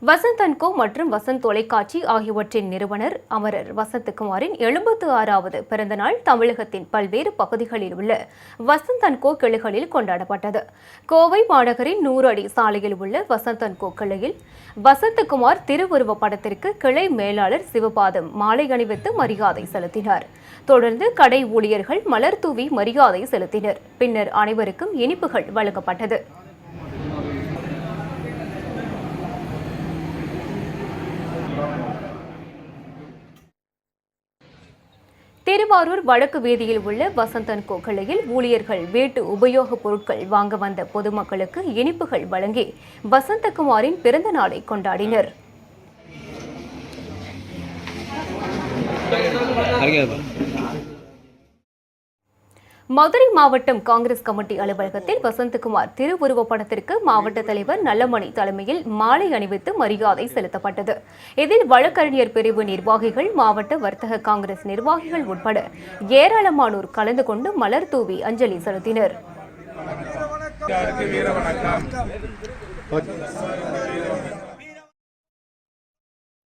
Vasanth and கோ மற்றும் வசந்த் தொலைக்காட்சி ஆகியவற்றின் நிறுவனர் அமரர் வசந்தகுமாரின் 76வது பிறந்தநாள் தமிழகத்தின் பல்வேறு பகுதிகளில் உள்ள வசந்த் அண்ட் கோ கிளைகளில் கொண்டாடப்பட்டது. கோவை மாநகரின் 100 அடி சாலையில் உள்ள வசந்த் அண்ட் கோ கிளையில் வசந்தகுமார் திருவுருவ படத்திற்கு கிளை மேலாளர் சிவபாதம் மாலை அணிவித்து மரியாதை செலுத்தினார். தொடர்ந்து கடை ஊழியர்கள் மலர் தூவி மரியாதை செலுத்தினர். பின்னர் அனைவருக்கும் இனிப்புகள் வழங்கப்பட்டது. திருவாரூர் வடக்கு வீதியில் உள்ள வசந்த் அண்ட் கோ கிளையில் ஊழியர்கள் வீட்டு உபயோகப் பொருட்கள் வாங்க வந்த பொதுமக்களுக்கு இனிப்புகள் வழங்கி வசந்தகுமாரின் பிறந்த நாளை கொண்டாடினர். மதுரை மாவட்டம் காங்கிரஸ் கமிட்டி அலுவலகத்தில் வசந்தகுமார் திருவுருவ படத்திற்கு மாவட்ட தலைவர் நல்லமணி தலைமையில் மாலை அணிவித்து மரியாதை செலுத்தப்பட்டது. இதில் வழக்கறிஞர் பிரிவு நிர்வாகிகள், மாவட்ட வர்த்தக காங்கிரஸ் நிர்வாகிகள் உட்பட ஏராளமானோர் கலந்து கொண்டு மலர் தூவி அஞ்சலி செலுத்தினர்.